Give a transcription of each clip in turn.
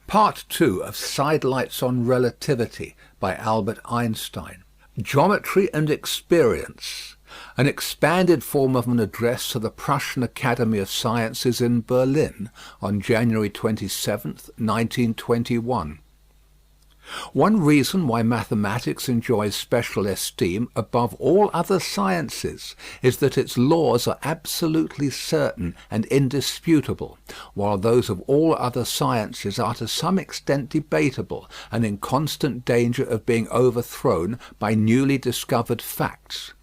Part 2 of Sidelights on Relativity by Albert Einstein. Geometry and Experience. An expanded form of an address to the Prussian Academy of Sciences in Berlin on January 27, 1921. One reason why mathematics enjoys special esteem above all other sciences is that its laws are absolutely certain and indisputable, while those of all other sciences are to some extent debatable and in constant danger of being overthrown by newly discovered facts.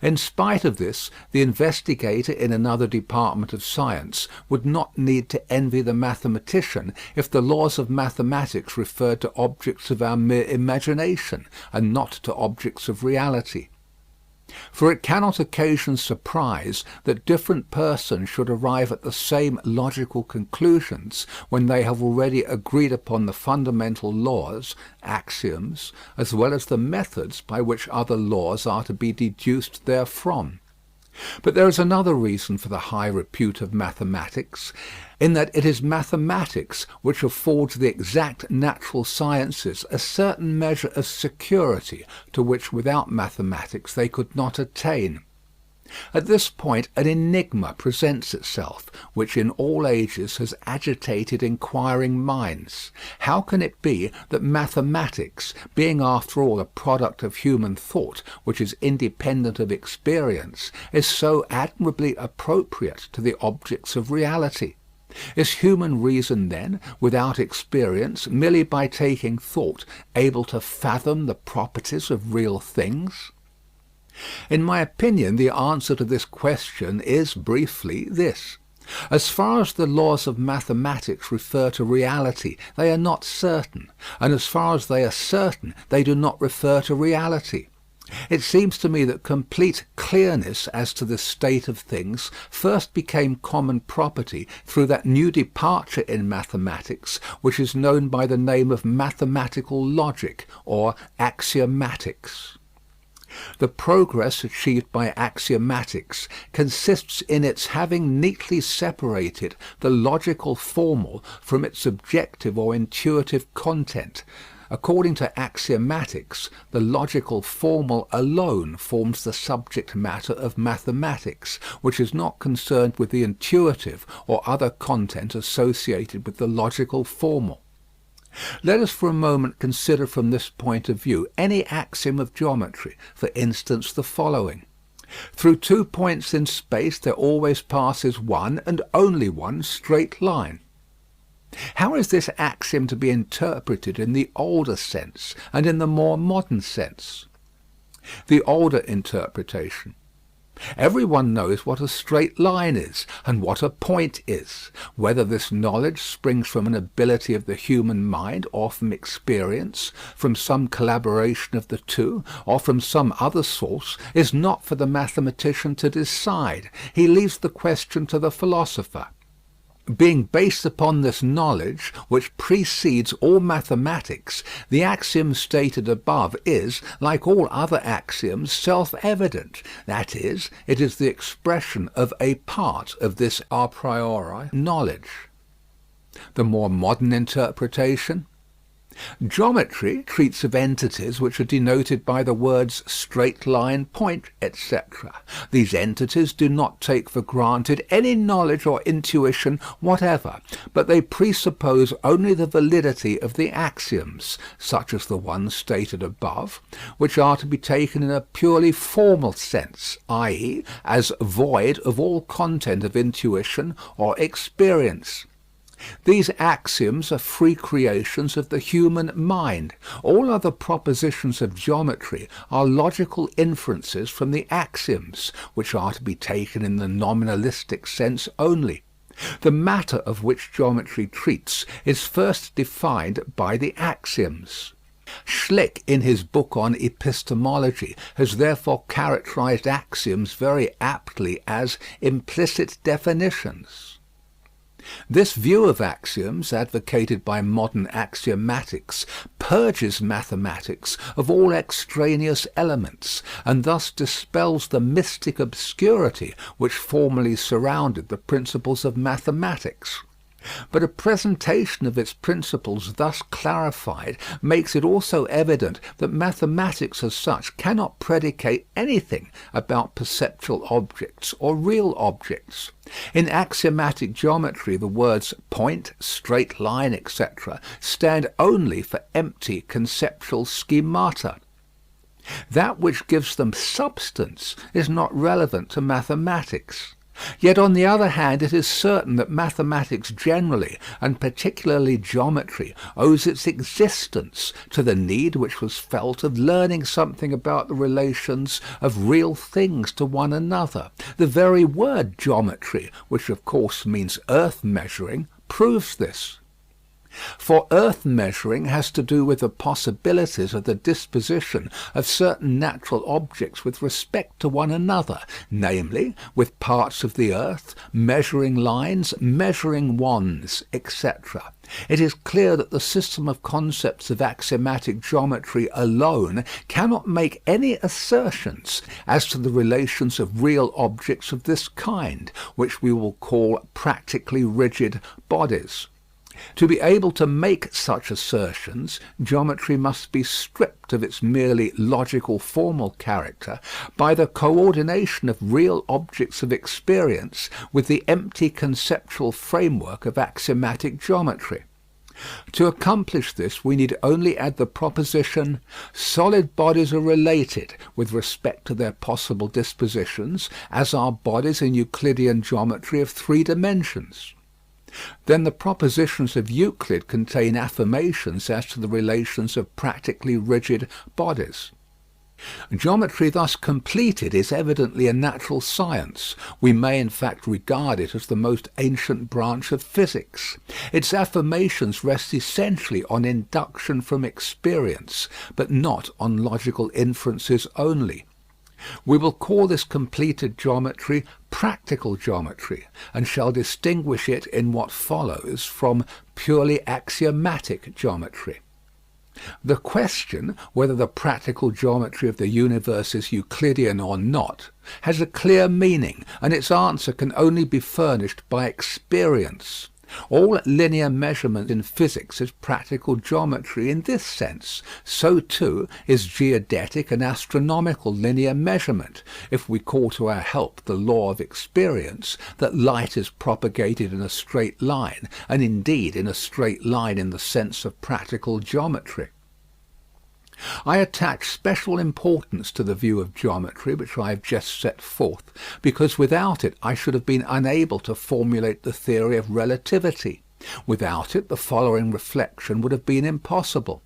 In spite of this, the investigator in another department of science would not need to envy the mathematician if the laws of mathematics referred to objects of our mere imagination and not to objects of reality. For it cannot occasion surprise that different persons should arrive at the same logical conclusions when they have already agreed upon the fundamental laws, axioms, as well as the methods by which other laws are to be deduced therefrom. But there is another reason for the high repute of mathematics, in that it is mathematics which affords the exact natural sciences a certain measure of security to which without mathematics they could not attain. At this point an enigma presents itself, which in all ages has agitated inquiring minds. How can it be that mathematics, being after all a product of human thought, which is independent of experience, is so admirably appropriate to the objects of reality? Is human reason, then, without experience, merely by taking thought, able to fathom the properties of real things? In my opinion, the answer to this question is, briefly, this. As far as the laws of mathematics refer to reality, they are not certain, and as far as they are certain, they do not refer to reality. It seems to me that complete clearness as to this state of things first became common property through that new departure in mathematics which is known by the name of mathematical logic or axiomatics. The progress achieved by axiomatics consists in its having neatly separated the logical formal from its objective or intuitive content. According to axiomatics, the logical formal alone forms the subject matter of mathematics, which is not concerned with the intuitive or other content associated with the logical formal. Let us for a moment consider from this point of view any axiom of geometry, for instance the following. Through 2 points in space there always passes one and only one straight line. How is this axiom to be interpreted in the older sense and in the more modern sense? The older interpretation. Everyone knows what a straight line is and what a point is. Whether this knowledge springs from an ability of the human mind or from experience, from some collaboration of the two, or from some other source, is not for the mathematician to decide. He leaves the question to the philosopher. Being based upon this knowledge, which precedes all mathematics, the axiom stated above is, like all other axioms, self-evident. That is, it is the expression of a part of this a priori knowledge. The more modern interpretation. Geometry treats of entities which are denoted by the words straight line, point, etc. These entities do not take for granted any knowledge or intuition whatever, but they presuppose only the validity of the axioms, such as the ones stated above, which are to be taken in a purely formal sense, i.e., as void of all content of intuition or experience. These axioms are free creations of the human mind. All other propositions of geometry are logical inferences from the axioms, which are to be taken in the nominalistic sense only. The matter of which geometry treats is first defined by the axioms. Schlick, in his book on epistemology, has therefore characterized axioms very aptly as implicit definitions. This view of axioms, advocated by modern axiomatics, purges mathematics of all extraneous elements, and thus dispels the mystic obscurity which formerly surrounded the principles of mathematics. But a presentation of its principles thus clarified makes it also evident that mathematics as such cannot predicate anything about perceptual objects or real objects. In axiomatic geometry the words point, straight line, etc. stand only for empty conceptual schemata. That which gives them substance is not relevant to mathematics. Yet on the other hand it is certain that mathematics generally, and particularly geometry, owes its existence to the need which was felt of learning something about the relations of real things to one another. The very word geometry, which of course means earth measuring, proves this. For earth measuring has to do with the possibilities of the disposition of certain natural objects with respect to one another, namely, with parts of the earth, measuring lines, measuring wands, etc. It is clear that the system of concepts of axiomatic geometry alone cannot make any assertions as to the relations of real objects of this kind, which we will call practically rigid bodies. To be able to make such assertions, geometry must be stripped of its merely logical formal character by the coordination of real objects of experience with the empty conceptual framework of axiomatic geometry. To accomplish this we need only add the proposition, solid bodies are related with respect to their possible dispositions as are bodies in Euclidean geometry of 3 dimensions. Then the propositions of Euclid contain affirmations as to the relations of practically rigid bodies. Geometry thus completed is evidently a natural science. We may in fact regard it as the most ancient branch of physics. Its affirmations rest essentially on induction from experience, but not on logical inferences only. We will call this completed geometry practical geometry, and shall distinguish it in what follows from purely axiomatic geometry. The question whether the practical geometry of the universe is Euclidean or not has a clear meaning, and its answer can only be furnished by experience. All linear measurement in physics is practical geometry in this sense. So too is geodetic and astronomical linear measurement, if we call to our help the law of experience that light is propagated in a straight line, and indeed in a straight line in the sense of practical geometry. I attach special importance to the view of geometry which I have just set forth, because without it I should have been unable to formulate the theory of relativity. Without it the following reflection would have been impossible.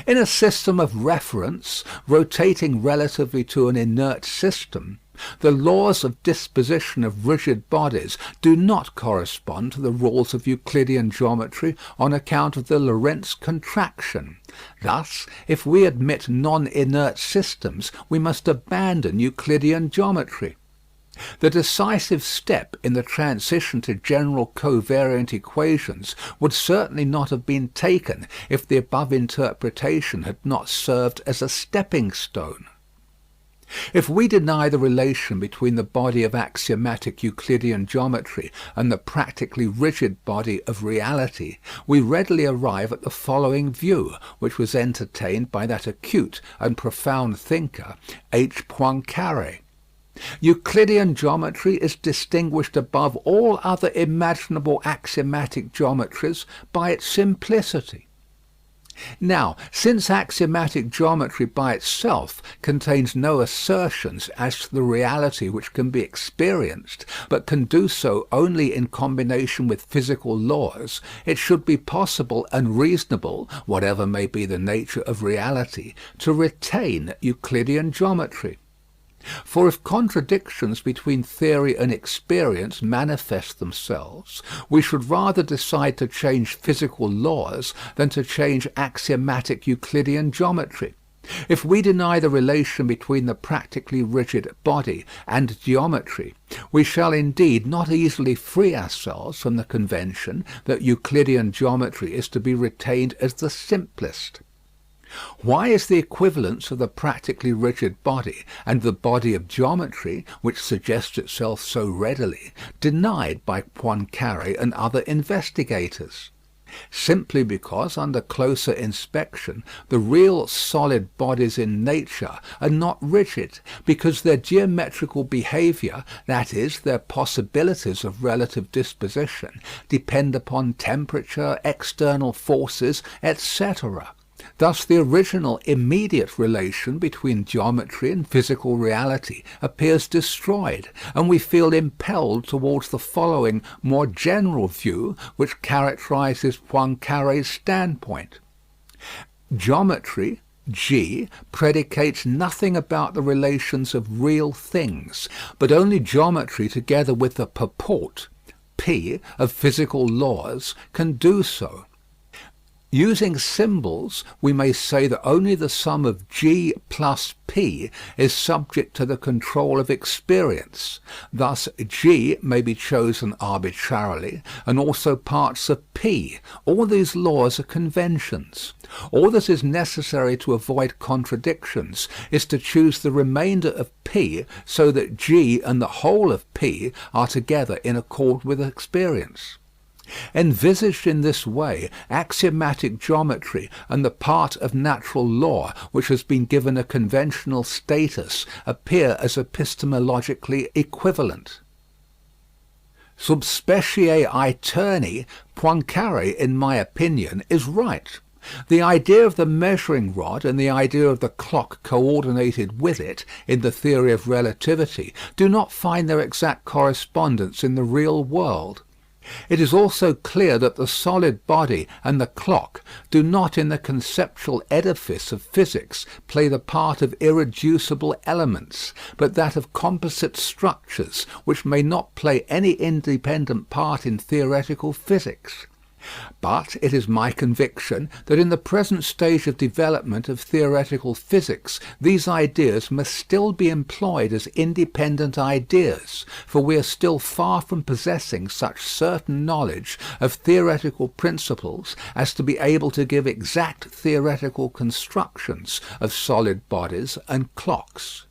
In a system of reference, rotating relatively to an inert system, the laws of disposition of rigid bodies do not correspond to the rules of Euclidean geometry on account of the Lorentz contraction. Thus, if we admit non-inert systems, we must abandon Euclidean geometry. The decisive step in the transition to general covariant equations would certainly not have been taken if the above interpretation had not served as a stepping stone. If we deny the relation between the body of axiomatic Euclidean geometry and the practically rigid body of reality, we readily arrive at the following view, which was entertained by that acute and profound thinker, H. Poincaré. Euclidean geometry is distinguished above all other imaginable axiomatic geometries by its simplicity. Now, since axiomatic geometry by itself contains no assertions as to the reality which can be experienced, but can do so only in combination with physical laws, it should be possible and reasonable, whatever may be the nature of reality, to retain Euclidean geometry. For if contradictions between theory and experience manifest themselves, we should rather decide to change physical laws than to change axiomatic Euclidean geometry. If we deny the relation between the practically rigid body and geometry, we shall indeed not easily free ourselves from the convention that Euclidean geometry is to be retained as the simplest. Why is the equivalence of the practically rigid body and the body of geometry, which suggests itself so readily, denied by Poincaré and other investigators? Simply because, under closer inspection, the real solid bodies in nature are not rigid, because their geometrical behaviour, that is, their possibilities of relative disposition, depend upon temperature, external forces, etc. Thus the original immediate relation between geometry and physical reality appears destroyed, and we feel impelled towards the following more general view, which characterizes Poincaré's standpoint. Geometry, G, predicates nothing about the relations of real things, but only geometry together with the purport, P, of physical laws can do so. Using symbols, we may say that only the sum of G plus P is subject to the control of experience. Thus G may be chosen arbitrarily, and also parts of P. All these laws are conventions. All that is necessary to avoid contradictions is to choose the remainder of P so that G and the whole of P are together in accord with experience. Envisaged in this way, axiomatic geometry and the part of natural law which has been given a conventional status appear as epistemologically equivalent. Sub specie aeterni, Poincaré, in my opinion, is right. The idea of the measuring rod and the idea of the clock coordinated with it in the theory of relativity do not find their exact correspondence in the real world. It is also clear that the solid body and the clock do not in the conceptual edifice of physics play the part of irreducible elements, but that of composite structures which may not play any independent part in theoretical physics. But it is my conviction that in the present stage of development of theoretical physics these ideas must still be employed as independent ideas, for we are still far from possessing such certain knowledge of theoretical principles as to be able to give exact theoretical constructions of solid bodies and clocks.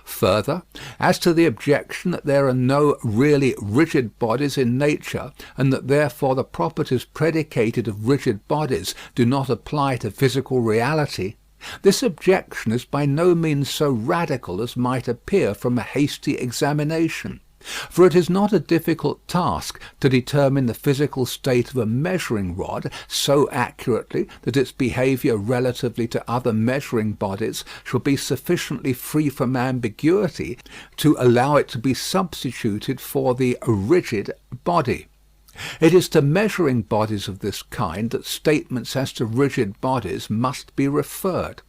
Further, as to the objection that there are no really rigid bodies in nature, and that therefore the properties predicated of rigid bodies do not apply to physical reality, this objection is by no means so radical as might appear from a hasty examination. For it is not a difficult task to determine the physical state of a measuring rod so accurately that its behaviour relatively to other measuring bodies shall be sufficiently free from ambiguity to allow it to be substituted for the rigid body. It is to measuring bodies of this kind that statements as to rigid bodies must be referred.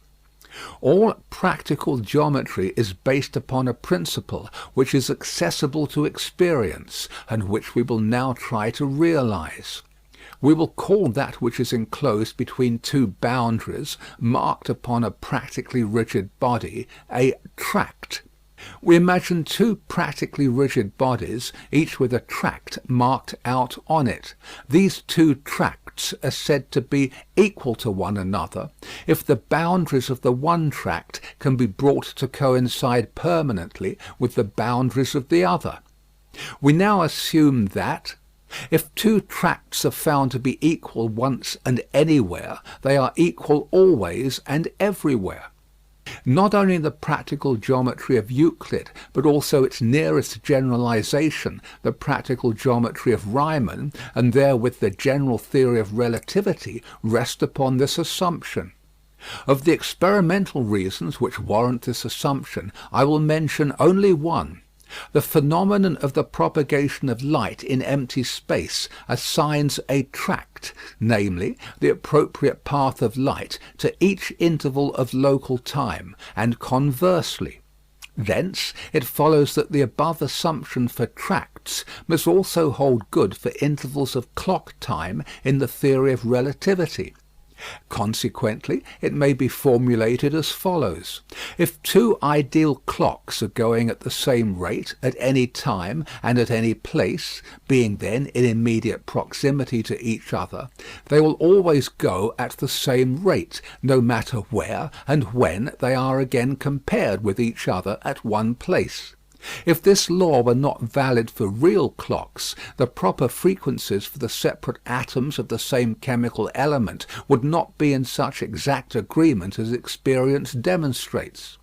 All practical geometry is based upon a principle which is accessible to experience, and which we will now try to realize. We will call that which is enclosed between two boundaries, marked upon a practically rigid body, a tract. We imagine two practically rigid bodies, each with a tract marked out on it. These two tracts are said to be equal to one another if the boundaries of the one tract can be brought to coincide permanently with the boundaries of the other. We now assume that if two tracts are found to be equal once and anywhere, they are equal always and everywhere. Not only the practical geometry of Euclid, but also its nearest generalization, the practical geometry of Riemann, and therewith the general theory of relativity, rest upon this assumption. Of the experimental reasons which warrant this assumption, I will mention only one. The phenomenon of the propagation of light in empty space assigns a tract, namely, the appropriate path of light, to each interval of local time, and conversely. Thence it follows that the above assumption for tracts must also hold good for intervals of clock time in the theory of relativity. Consequently, it may be formulated as follows. If two ideal clocks are going at the same rate at any time and at any place, being then in immediate proximity to each other, they will always go at the same rate, no matter where and when they are again compared with each other at one place. If this law were not valid for real clocks, the proper frequencies for the separate atoms of the same chemical element would not be in such exact agreement as experience demonstrates.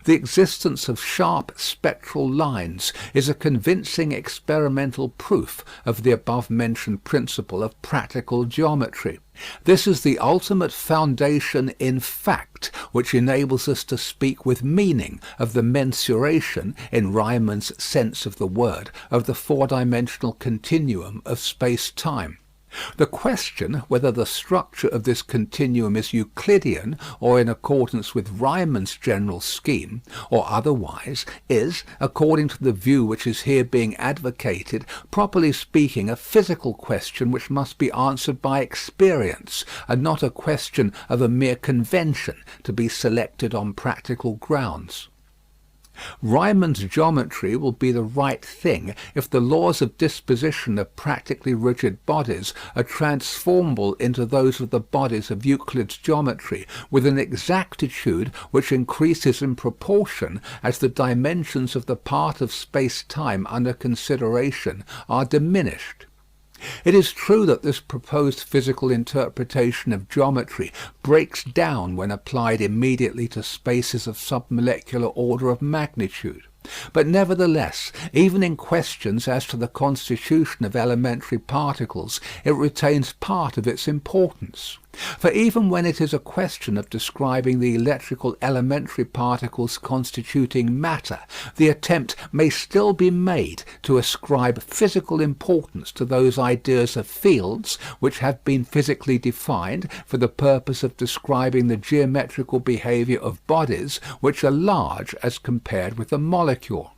The existence of sharp spectral lines is a convincing experimental proof of the above-mentioned principle of practical geometry. This is the ultimate foundation in fact which enables us to speak with meaning of the mensuration, in Riemann's sense of the word, of the four-dimensional continuum of space-time. The question whether the structure of this continuum is Euclidean or in accordance with Riemann's general scheme, or otherwise, is, according to the view which is here being advocated, properly speaking, a physical question which must be answered by experience, and not a question of a mere convention to be selected on practical grounds. Riemann's geometry will be the right thing if the laws of disposition of practically rigid bodies are transformable into those of the bodies of Euclid's geometry with an exactitude which increases in proportion as the dimensions of the part of space-time under consideration are diminished. It is true that this proposed physical interpretation of geometry breaks down when applied immediately to spaces of submolecular order of magnitude. But nevertheless, even in questions as to the constitution of elementary particles, it retains part of its importance. For even when it is a question of describing the electrical elementary particles constituting matter, the attempt may still be made to ascribe physical importance to those ideas of fields which have been physically defined for the purpose of describing the geometrical behaviour of bodies which are large as compared with the molecule.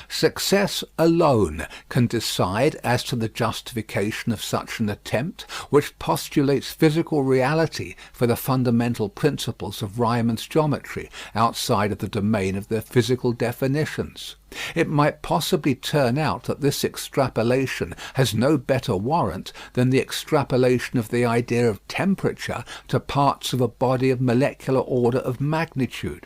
Success alone can decide as to the justification of such an attempt, which postulates physical reality for the fundamental principles of Riemann's geometry outside of the domain of their physical definitions. It might possibly turn out that this extrapolation has no better warrant than the extrapolation of the idea of temperature to parts of a body of molecular order of magnitude.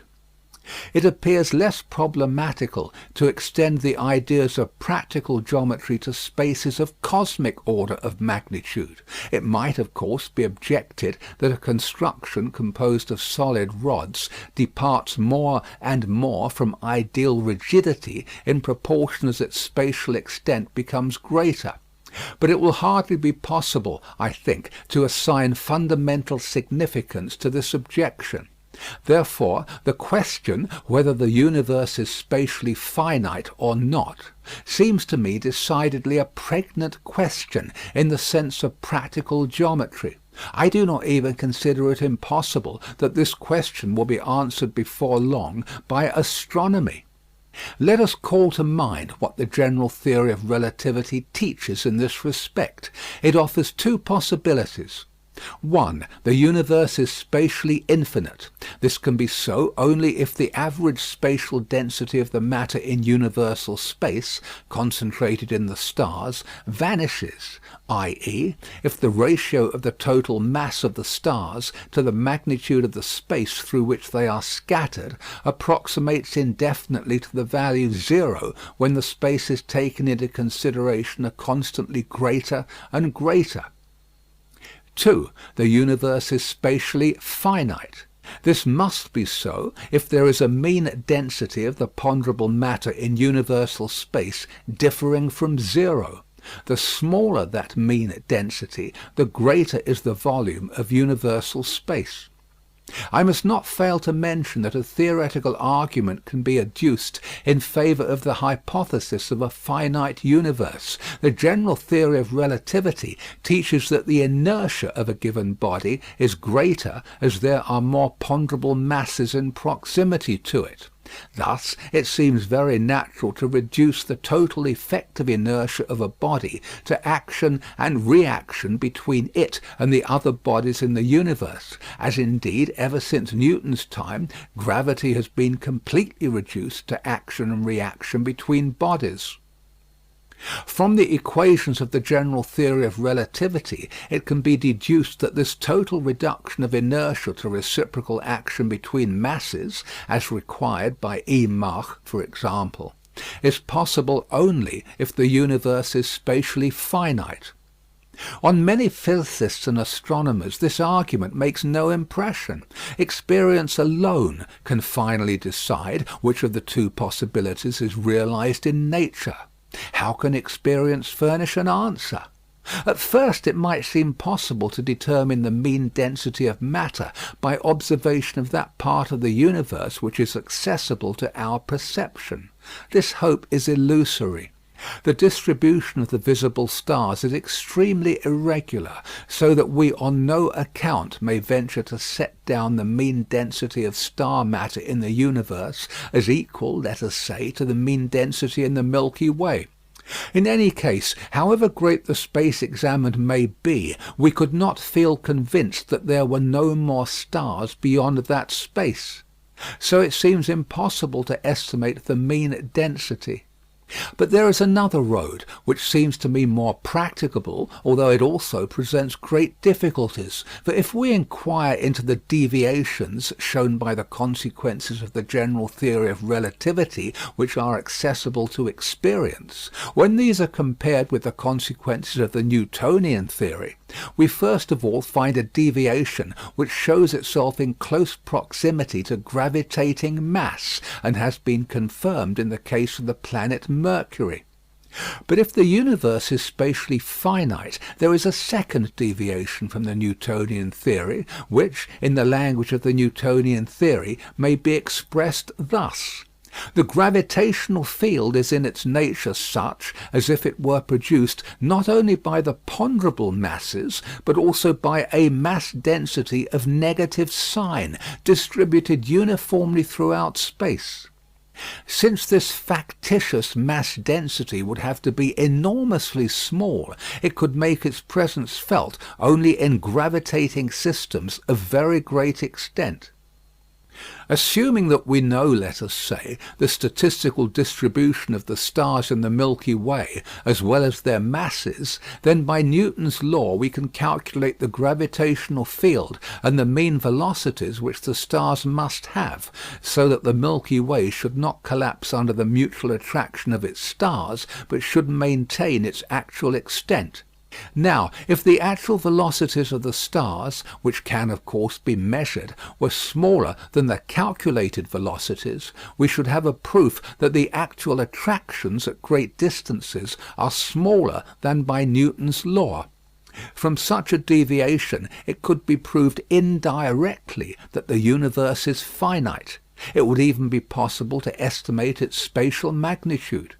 It appears less problematical to extend the ideas of practical geometry to spaces of cosmic order of magnitude. It might, of course, be objected that a construction composed of solid rods departs more and more from ideal rigidity in proportion as its spatial extent becomes greater. But it will hardly be possible, I think, to assign fundamental significance to this objection. Therefore, the question whether the universe is spatially finite or not seems to me decidedly a pregnant question in the sense of practical geometry. I do not even consider it impossible that this question will be answered before long by astronomy. Let us call to mind what the general theory of relativity teaches in this respect. It offers two possibilities. 1. The universe is spatially infinite. This can be so only if the average spatial density of the matter in universal space, concentrated in the stars, vanishes, i.e., if the ratio of the total mass of the stars to the magnitude of the space through which they are scattered approximates indefinitely to the value 0 when the spaces taken into consideration are constantly greater and greater. 2. The universe is spatially finite. This must be so if there is a mean density of the ponderable matter in universal space differing from 0. The smaller that mean density, the greater is the volume of universal space. I must not fail to mention that a theoretical argument can be adduced in favour of the hypothesis of a finite universe. The general theory of relativity teaches that the inertia of a given body is greater as there are more ponderable masses in proximity to it. Thus it seems very natural to reduce the total effective inertia of a body to action and reaction between it and the other bodies in the universe, as indeed ever since Newton's time gravity has been completely reduced to action and reaction between bodies. From the equations of the general theory of relativity, it can be deduced that this total reduction of inertia to reciprocal action between masses, as required by E. Mach, for example, is possible only if the universe is spatially finite. On many physicists and astronomers this argument makes no impression. Experience alone can finally decide which of the two possibilities is realized in nature. How can experience furnish an answer? At first it might seem possible to determine the mean density of matter by observation of that part of the universe which is accessible to our perception. This hope is illusory. The distribution of the visible stars is extremely irregular, so that we on no account may venture to set down the mean density of star matter in the universe as equal, let us say, to the mean density in the Milky Way. In any case, however great the space examined may be, we could not feel convinced that there were no more stars beyond that space. So it seems impossible to estimate the mean density. But there is another road, which seems to me more practicable, although it also presents great difficulties. For if we inquire into the deviations shown by the consequences of the general theory of relativity which are accessible to experience, when these are compared with the consequences of the Newtonian theory, we first of all find a deviation which shows itself in close proximity to gravitating mass, and has been confirmed in the case of the planet Mercury. But if the universe is spatially finite, there is a second deviation from the Newtonian theory, which, in the language of the Newtonian theory, may be expressed thus. The gravitational field is in its nature such as if it were produced not only by the ponderable masses, but also by a mass density of negative sign, distributed uniformly throughout space. Since this factitious mass density would have to be enormously small, it could make its presence felt only in gravitating systems of very great extent. Assuming that we know, let us say, the statistical distribution of the stars in the Milky Way, as well as their masses, then by Newton's law we can calculate the gravitational field and the mean velocities which the stars must have, so that the Milky Way should not collapse under the mutual attraction of its stars, but should maintain its actual extent. Now, if the actual velocities of the stars, which can of course be measured, were smaller than the calculated velocities, we should have a proof that the actual attractions at great distances are smaller than by Newton's law. From such a deviation it could be proved indirectly that the universe is finite. It would even be possible to estimate its spatial magnitude.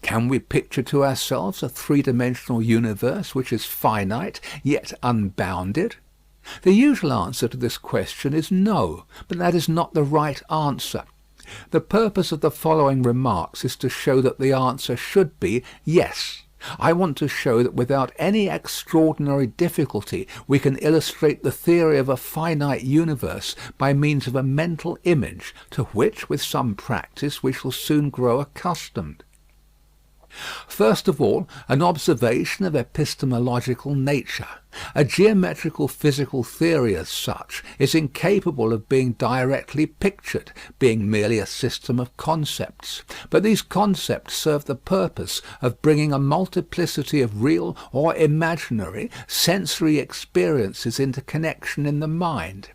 Can we picture to ourselves a three-dimensional universe which is finite yet unbounded? The usual answer to this question is no, but that is not the right answer. The purpose of the following remarks is to show that the answer should be yes. I want to show that without any extraordinary difficulty we can illustrate the theory of a finite universe by means of a mental image, to which, with some practice, we shall soon grow accustomed. First of all, an observation of epistemological nature. A geometrical physical theory as such is incapable of being directly pictured, being merely a system of concepts. But these concepts serve the purpose of bringing a multiplicity of real or imaginary sensory experiences into connection in the mind.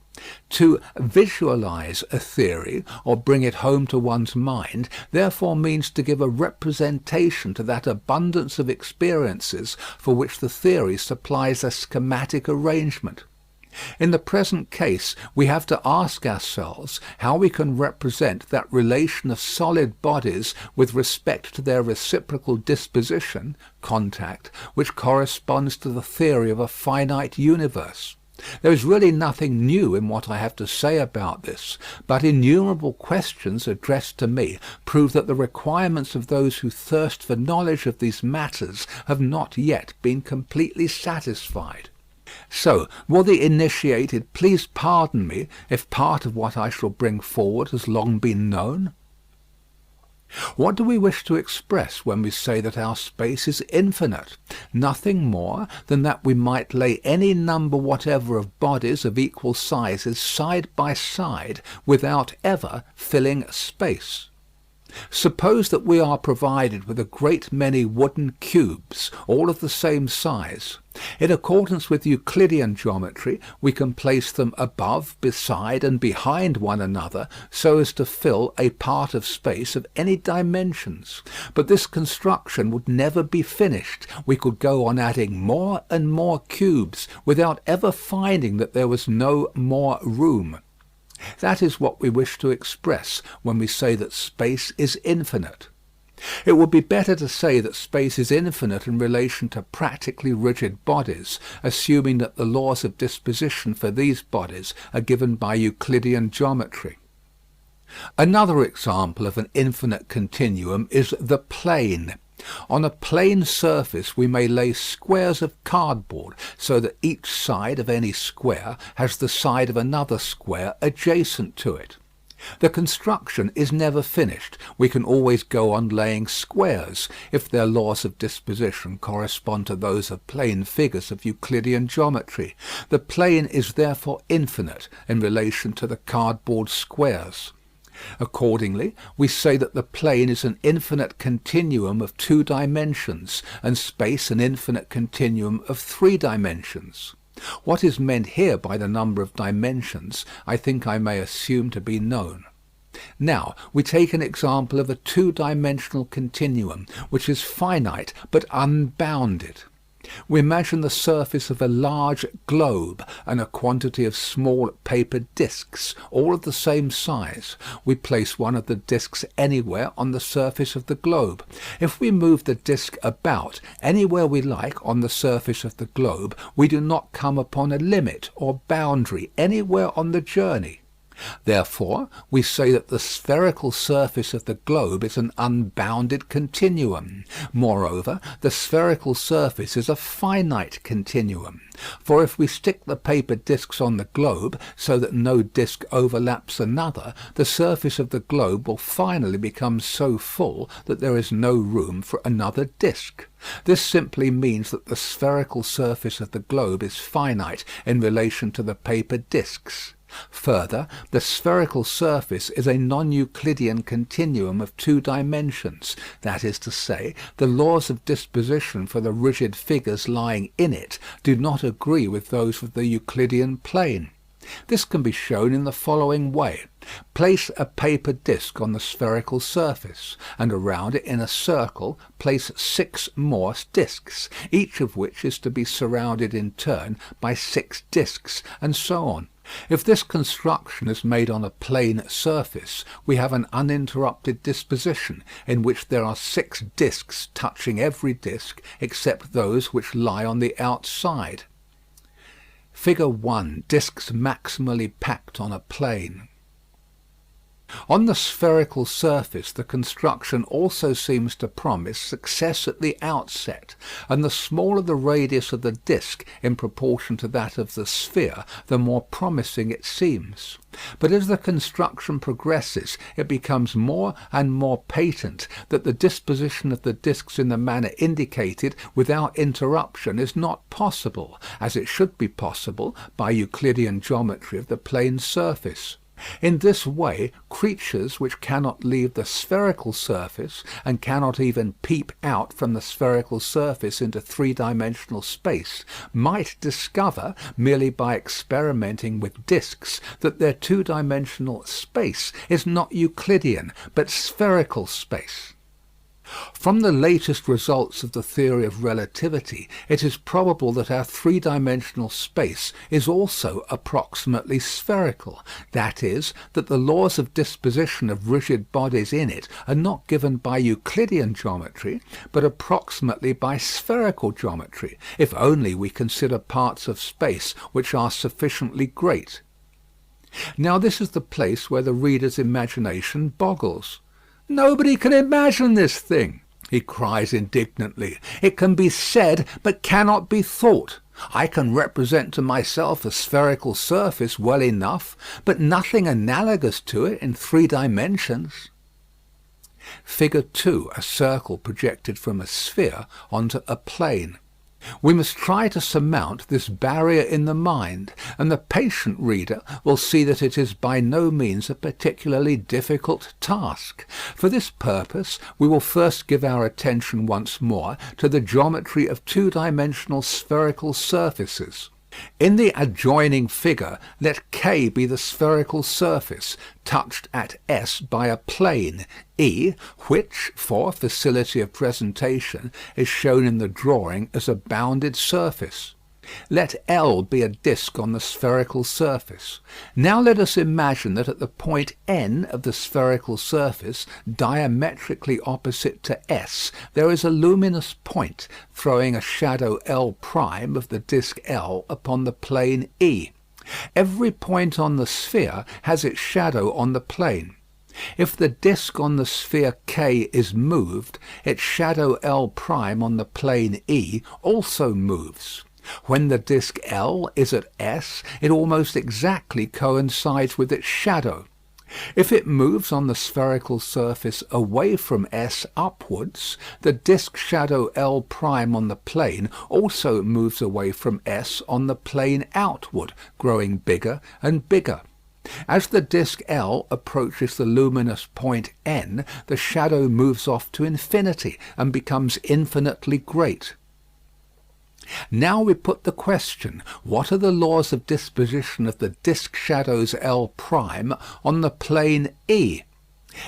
To visualize a theory, or bring it home to one's mind, therefore means to give a representation to that abundance of experiences for which the theory supplies a schematic arrangement. In the present case, we have to ask ourselves how we can represent that relation of solid bodies with respect to their reciprocal disposition, contact, which corresponds to the theory of a finite universe. There is really nothing new in what I have to say about this, but innumerable questions addressed to me prove that the requirements of those who thirst for knowledge of these matters have not yet been completely satisfied. So, will the initiated please pardon me if part of what I shall bring forward has long been known? What do we wish to express when we say that our space is infinite? Nothing more than that we might lay any number whatever of bodies of equal sizes side by side without ever filling space. Suppose that we are provided with a great many wooden cubes, all of the same size. In accordance with Euclidean geometry, we can place them above, beside, and behind one another so as to fill a part of space of any dimensions. But this construction would never be finished. We could go on adding more and more cubes without ever finding that there was no more room. That is what we wish to express when we say that space is infinite. It would be better to say that space is infinite in relation to practically rigid bodies, assuming that the laws of disposition for these bodies are given by Euclidean geometry. Another example of an infinite continuum is the plane. On a plane surface we may lay squares of cardboard so that each side of any square has the side of another square adjacent to it. The construction is never finished. We can always go on laying squares, if their laws of disposition correspond to those of plane figures of Euclidean geometry. The plane is therefore infinite in relation to the cardboard squares. Accordingly, we say that the plane is an infinite continuum of 2 dimensions, and space an infinite continuum of 3 dimensions. What is meant here by the number of dimensions, I think I may assume to be known. Now, we take an example of a 2-dimensional continuum, which is finite but unbounded. We imagine the surface of a large globe and a quantity of small paper discs, all of the same size. We place one of the discs anywhere on the surface of the globe. If we move the disc about anywhere we like on the surface of the globe, we do not come upon a limit or boundary anywhere on the journey. Therefore, we say that the spherical surface of the globe is an unbounded continuum. Moreover, the spherical surface is a finite continuum. For if we stick the paper discs on the globe so that no disc overlaps another, the surface of the globe will finally become so full that there is no room for another disc. This simply means that the spherical surface of the globe is finite in relation to the paper discs. Further, the spherical surface is a non-Euclidean continuum of 2 dimensions, that is to say, the laws of disposition for the rigid figures lying in it do not agree with those of the Euclidean plane. This can be shown in the following way. Place a paper disc on the spherical surface, and around it in a circle place 6 more discs, each of which is to be surrounded in turn by 6 discs, and so on. If this construction is made on a plane surface, we have an uninterrupted disposition, in which there are 6 discs touching every disc except those which lie on the outside. Figure 1. Discs maximally packed on a plane. On the spherical surface the construction also seems to promise success at the outset, and the smaller the radius of the disc in proportion to that of the sphere, the more promising it seems. But as the construction progresses, it becomes more and more patent that the disposition of the discs in the manner indicated without interruption is not possible, as it should be possible by Euclidean geometry of the plane surface. In this way, creatures which cannot leave the spherical surface, and cannot even peep out from the spherical surface into 3-dimensional space, might discover, merely by experimenting with discs, that their 2-dimensional space is not Euclidean, but spherical space. From the latest results of the theory of relativity, it is probable that our three-dimensional space is also approximately spherical. That is, that the laws of disposition of rigid bodies in it are not given by Euclidean geometry, but approximately by spherical geometry, if only we consider parts of space which are sufficiently great. Now this is the place where the reader's imagination boggles. "Nobody can imagine this thing," he cries indignantly. "It can be said, but cannot be thought. I can represent to myself a spherical surface well enough, but nothing analogous to it in 3 dimensions." Figure 2, a circle projected from a sphere onto a plane. We must try to surmount this barrier in the mind, and the patient reader will see that it is by no means a particularly difficult task. For this purpose we will first give our attention once more to the geometry of two-dimensional spherical surfaces. In the adjoining figure, let K be the spherical surface, touched at S by a plane, E, which, for facility of presentation, is shown in the drawing as a bounded surface. Let L be a disk on the spherical surface. Now let us imagine that at the point N of the spherical surface, diametrically opposite to S, there is a luminous point throwing a shadow L' of the disk L upon the plane E. Every point on the sphere has its shadow on the plane. If the disk on the sphere K is moved, its shadow L' on the plane E also moves. When the disk L is at S, it almost exactly coincides with its shadow. If it moves on the spherical surface away from S upwards, the disk shadow L' on the plane also moves away from S on the plane outward, growing bigger and bigger. As the disk L approaches the luminous point N, the shadow moves off to infinity and becomes infinitely great. Now we put the question, what are the laws of disposition of the disk shadows L' on the plane E?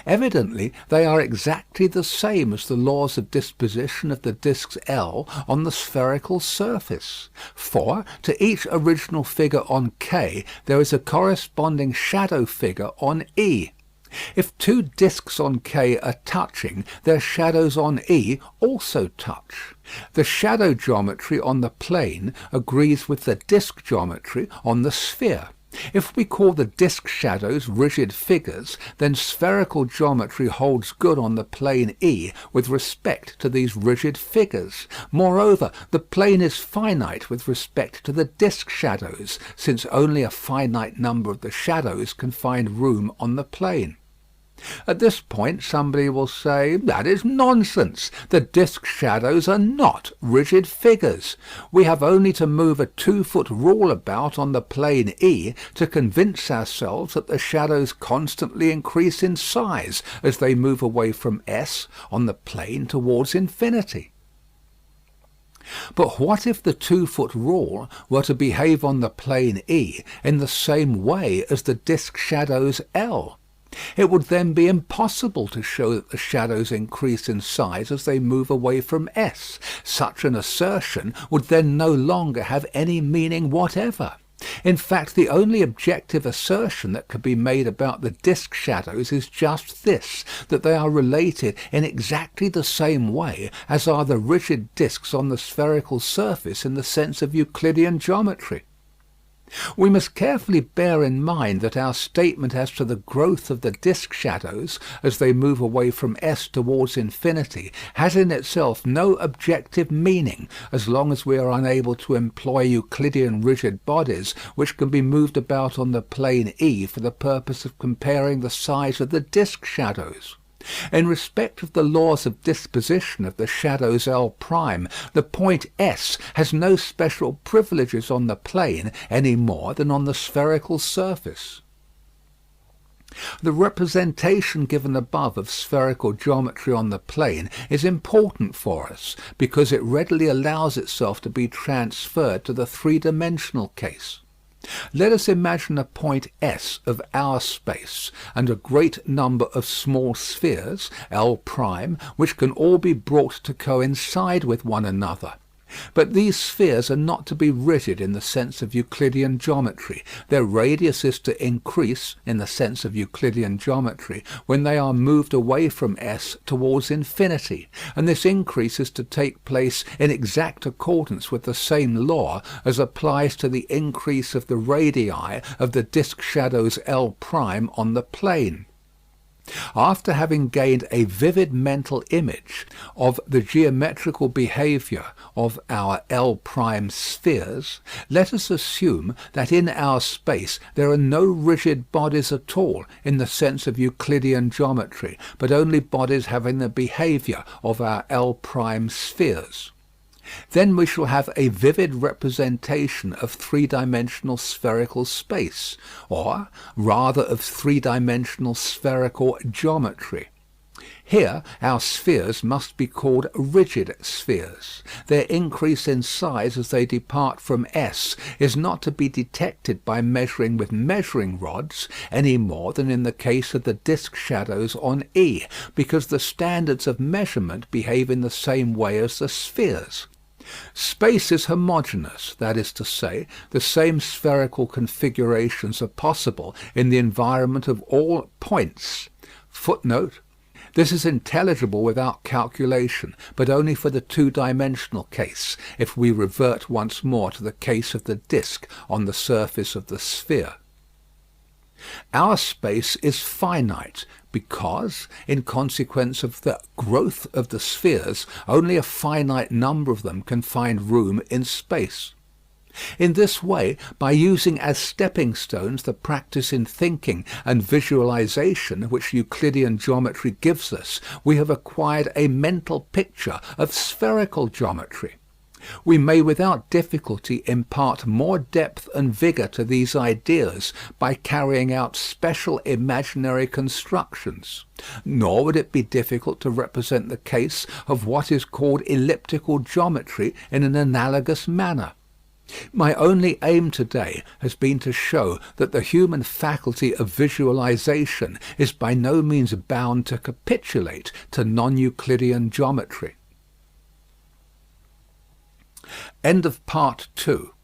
Evidently they are exactly the same as the laws of disposition of the disks L on the spherical surface. For to each original figure on K there is a corresponding shadow figure on E. If two disks on K are touching, their shadows on E also touch. The shadow geometry on the plane agrees with the disk geometry on the sphere. If we call the disk shadows rigid figures, then spherical geometry holds good on the plane E with respect to these rigid figures. Moreover, the plane is finite with respect to the disk shadows, since only a finite number of the shadows can find room on the plane. At this point somebody will say, that is nonsense. The disk shadows are not rigid figures. We have only to move a 2-foot rule about on the plane E to convince ourselves that the shadows constantly increase in size as they move away from S on the plane towards infinity. But what if the 2-foot rule were to behave on the plane E in the same way as the disk shadows L? It would then be impossible to show that the shadows increase in size as they move away from S. Such an assertion would then no longer have any meaning whatever. In fact, the only objective assertion that could be made about the disk shadows is just this, that they are related in exactly the same way as are the rigid disks on the spherical surface in the sense of Euclidean geometry. We must carefully bear in mind that our statement as to the growth of the disk shadows as they move away from S towards infinity has in itself no objective meaning as long as we are unable to employ Euclidean rigid bodies which can be moved about on the plane E for the purpose of comparing the size of the disk shadows. In respect of the laws of disposition of the shadows L', the point S has no special privileges on the plane any more than on the spherical surface. The representation given above of spherical geometry on the plane is important for us because it readily allows itself to be transferred to the three-dimensional case. Let us imagine a point S of our space and a great number of small spheres, L', which can all be brought to coincide with one another. But these spheres are not to be rigid in the sense of Euclidean geometry. Their radius is to increase, in the sense of Euclidean geometry, when they are moved away from S towards infinity, and this increase is to take place in exact accordance with the same law as applies to the increase of the radii of the disk shadows L' on the plane. After having gained a vivid mental image of the geometrical behaviour of our L' spheres, let us assume that in our space there are no rigid bodies at all in the sense of Euclidean geometry, but only bodies having the behaviour of our L' spheres. Then we shall have a vivid representation of three-dimensional spherical space, or rather of three-dimensional spherical geometry. Here our spheres must be called rigid spheres. Their increase in size as they depart from S is not to be detected by measuring with measuring rods any more than in the case of the disk shadows on E, because the standards of measurement behave in the same way as the spheres. Space is homogeneous, that is to say, the same spherical configurations are possible in the environment of all points. Footnote: this is intelligible without calculation, but only for the two-dimensional case, if we revert once more to the case of the disk on the surface of the sphere. Our space is finite because, in consequence of the growth of the spheres, only a finite number of them can find room in space. In this way, by using as stepping stones the practice in thinking and visualization which Euclidean geometry gives us, we have acquired a mental picture of spherical geometry. We may without difficulty impart more depth and vigour to these ideas by carrying out special imaginary constructions. Nor would it be difficult to represent the case of what is called elliptical geometry in an analogous manner. My only aim today has been to show that the human faculty of visualization is by no means bound to capitulate to non-Euclidean geometry. End of part 2.